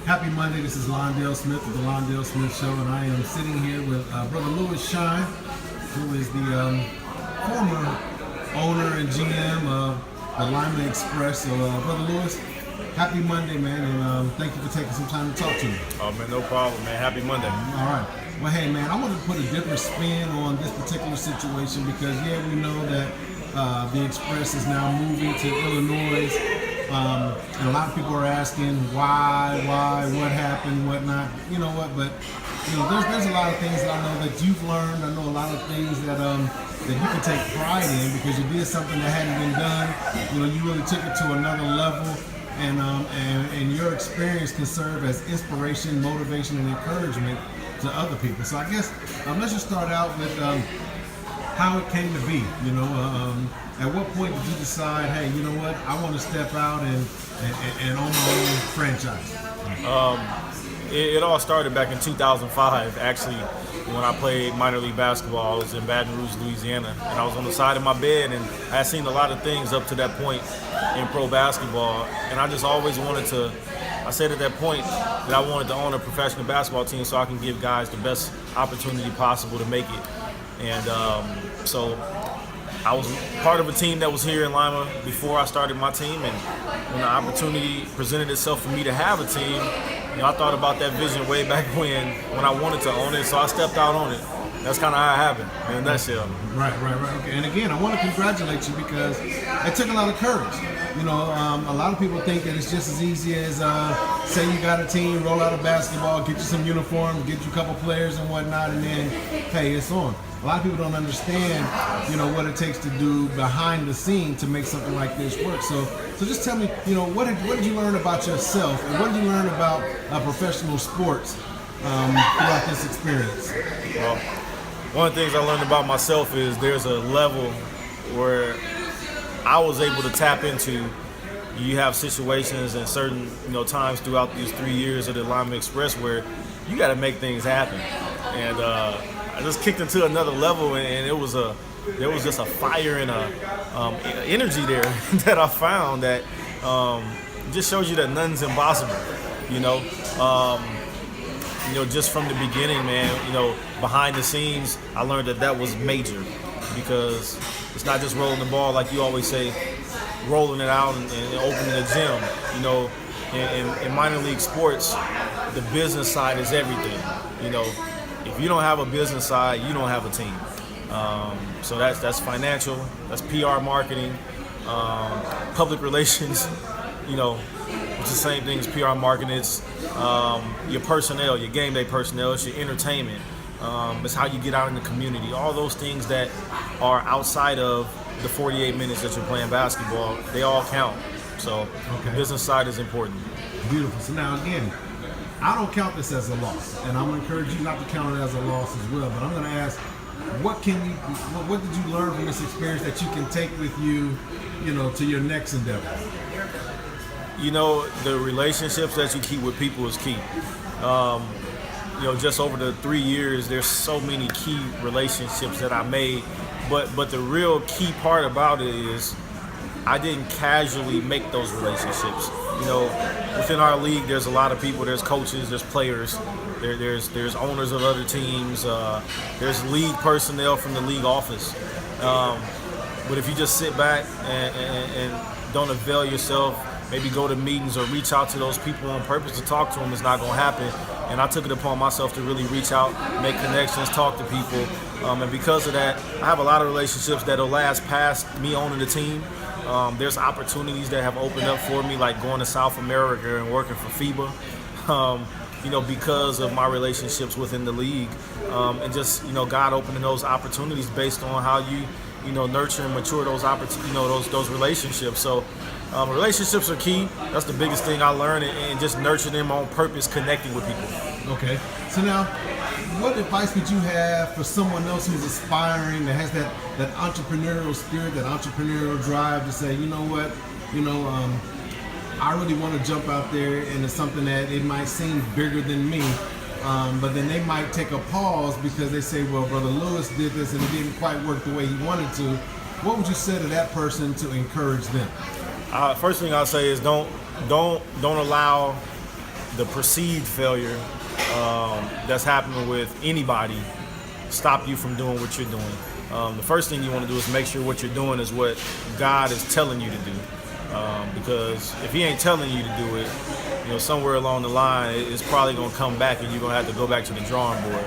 Happy Monday. This is Londell Smith of the Londell Smith Show, and I am sitting here with Brother Lewis Shine, who is the former owner and GM of the Lima Express. So, Brother Lewis, happy Monday, man, and thank you for taking some time to talk to me. Oh, man, no problem, man. Happy Monday. All right. Well, hey, man, I wanted to put a different spin on this particular situation because, yeah, we know that the Express is now moving to Illinois. And a lot of people are asking why, what happened, whatnot. You know what? But there's a lot of things that I know that you've learned. I know a lot of things that that you can take pride in because you did something that hadn't been done. You really took it to another level, and your experience can serve as inspiration, motivation, and encouragement to other people. So I guess let's just start out with how it came to be. At what point did you decide, hey, you know what, I want to step out and own my own franchise? It all started back in 2005, actually, when I played minor league basketball. I was in Baton Rouge, Louisiana, and I was on the side of my bed, and I had seen a lot of things up to that point in pro basketball, and I just always wanted to, I said at that point that I wanted to own a professional basketball team so I can give guys the best opportunity possible to make it. And so I was part of a team that was here in Lima before I started my team, and when the opportunity presented itself for me to have a team, I thought about that vision way back when I wanted to own it, so I stepped out on it. That's kind of how it happened in a nutshell. Right. Okay. And again, I want to congratulate you because it took a lot of courage. A lot of people think that it's just as easy as say you got a team, roll out a basketball, get you some uniforms, get you a couple players and whatnot, and then, hey, it's on. A lot of people don't understand, what it takes to do behind the scene to make something like this work. So just tell me, what did you learn about yourself, and what did you learn about professional sports throughout this experience? Well, one of the things I learned about myself is there's a level where I was able to tap into. You have situations and certain times throughout these 3 years of the Lima Express where you got to make things happen, and I just kicked into another level, and there was just a fire and a energy there that I found that just shows you that nothing's impossible. Just from the beginning, man. Behind the scenes, I learned that was major because it's not just rolling the ball like you always say, rolling it out and opening a gym. In minor league sports, the business side is everything. If you don't have a business side, you don't have a team. So that's financial, that's PR marketing, public relations, it's the same thing as PR marketing. It's your personnel, your game day personnel, it's your entertainment, it's how you get out in the community. All those things that are outside of the 48 minutes that you're playing basketball, they all count. So the business side is important. Beautiful. So now again, I don't count this as a loss, and I'm going to encourage you not to count it as a loss as well. But I'm going to ask, what did you learn from this experience that you can take with you, to your next endeavor? The relationships that you keep with people is key. Just over the 3 years, there's so many key relationships that I made. But the real key part about it is I didn't casually make those relationships. Within our league, there's a lot of people. There's coaches, there's players, there's owners of other teams, there's league personnel from the league office. But if you just sit back and don't avail yourself, maybe go to meetings or reach out to those people on purpose to talk to them, it's not going to happen. And I took it upon myself to really reach out, make connections, talk to people. And because of that, I have a lot of relationships that'll last past me owning the team. There's opportunities that have opened up for me, like going to South America and working for FIBA, because of my relationships within the league. And just, God opening those opportunities based on how you nurture and mature those those relationships. So relationships are key. That's the biggest thing I learned, and just nurture them on purpose, connecting with people. Okay. So now, what advice would you have for someone else who's aspiring, that has that entrepreneurial spirit, that entrepreneurial drive to say, I really want to jump out there into something that it might seem bigger than me, but then they might take a pause because they say, well, Brother Lewis did this and it didn't quite work the way he wanted to. What would you say to that person to encourage them? First thing I'll say is don't don't allow the perceived failure that's happening with anybody stop you from doing what you're doing. The first thing you want to do is make sure what you're doing is what God is telling you to do. Because if He ain't telling you to do it, somewhere along the line, it's probably going to come back and you're going to have to go back to the drawing board.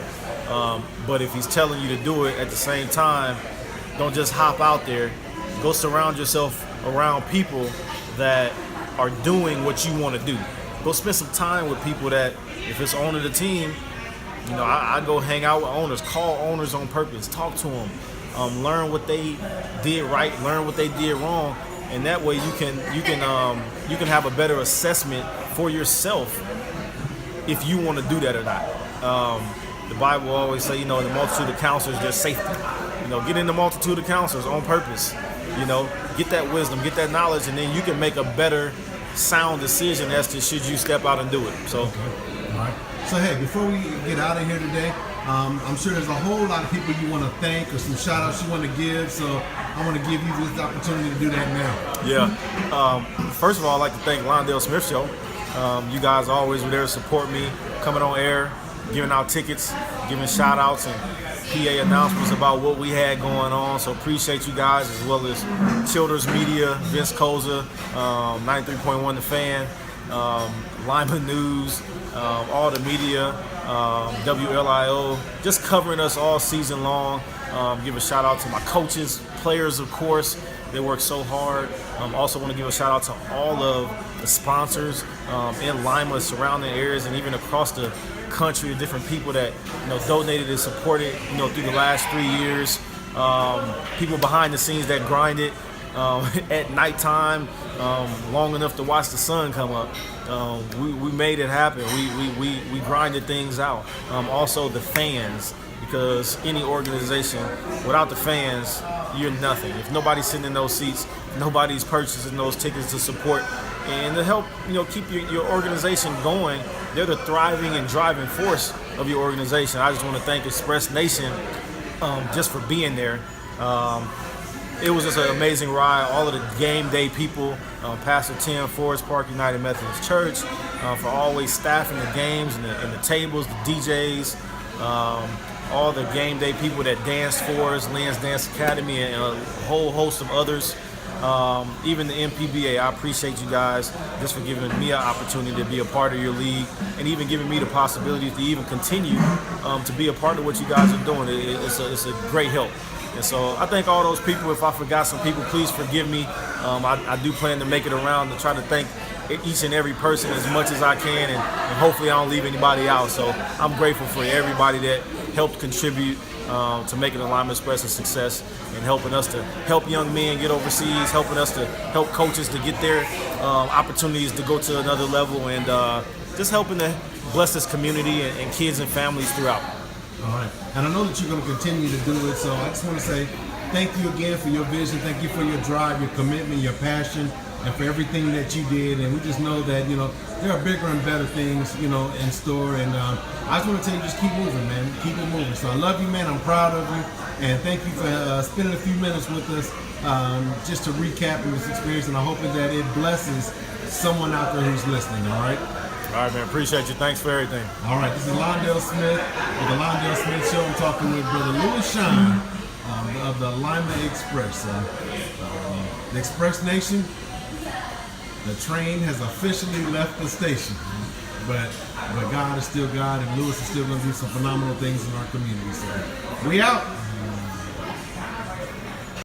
But if He's telling you to do it at the same time, don't just hop out there. Go surround yourself around people that are doing what you want to do. Go spend some time with people that, if it's owner of the team, I go hang out with owners, call owners on purpose, talk to them, learn what they did right, learn what they did wrong, and that way you can have a better assessment for yourself if you want to do that or not. The Bible always say, in the multitude of counselors, there's safety. Get in the multitude of counselors on purpose. Get that wisdom, get that knowledge, and then you can make a better, sound decision as to should you step out and do it. So, okay. All right. So hey, before we get out of here today, I'm sure there's a whole lot of people you want to thank or some shout outs you want to give. So I want to give you this opportunity to do that now. Yeah. First of all, I'd like to thank Londell Smith Show. You guys always were there to support me, coming on air, giving out tickets, giving shout outs and PA announcements about what we had going on. So appreciate you guys, as well as Childers Media, Vince Koza, 93.1 The Fan, Lyman News, all the media, WLIO, just covering us all season long. Give a shout out to my coaches, players, of course. They work so hard. Also want to give a shout out to all of the sponsors in Lima, surrounding areas, and even across the country, different people that donated and supported through the last 3 years. People behind the scenes that grinded at nighttime long enough to watch the sun come up. We made it happen. We grinded things out. Also the fans, because any organization without the fans, you're nothing. If nobody's sitting in those seats, nobody's purchasing those tickets to support and to help keep your organization going. They're the thriving and driving force of your organization. I just want to thank Express Nation just for being there. It was just an amazing ride. All of the game day people, Pastor Tim, Forest Park United Methodist Church, for always staffing the games and the tables, the DJs, all the game day people that danced for us, Lynn's Dance Academy, and a whole host of others. Even the MPBA, I appreciate you guys just for giving me an opportunity to be a part of your league, and even giving me the possibility to even continue to be a part of what you guys are doing. It's a great help. And so I thank all those people. If I forgot some people, please forgive me. I do plan to make it around to try to thank each and every person as much as I can, and hopefully I don't leave anybody out. So I'm grateful for everybody that helped contribute to making the Lima Express a success, and helping us to help young men get overseas, helping us to help coaches to get their opportunities to go to another level, and just helping to bless this community and kids and families throughout. All right. And I know that you're going to continue to do it, so I just want to say thank you again for your vision. Thank you for your drive, your commitment, your passion, and for everything that you did. And we just know that, there are bigger and better things, in store. And I just want to tell you, just keep moving, man. Keep it moving. So I love you, man. I'm proud of you. And thank you for spending a few minutes with us just to recap this experience. And I hope that it blesses someone out there who's listening, all right? All right, man. Appreciate you. Thanks for everything. All right. This is Londell Smith with the Londell Smith Show. I'm talking with Brother Louis Shine of the Lima Express. The Express Nation, the train has officially left the station. But God is still God, and Louis is still going to do some phenomenal things in our community. So we out.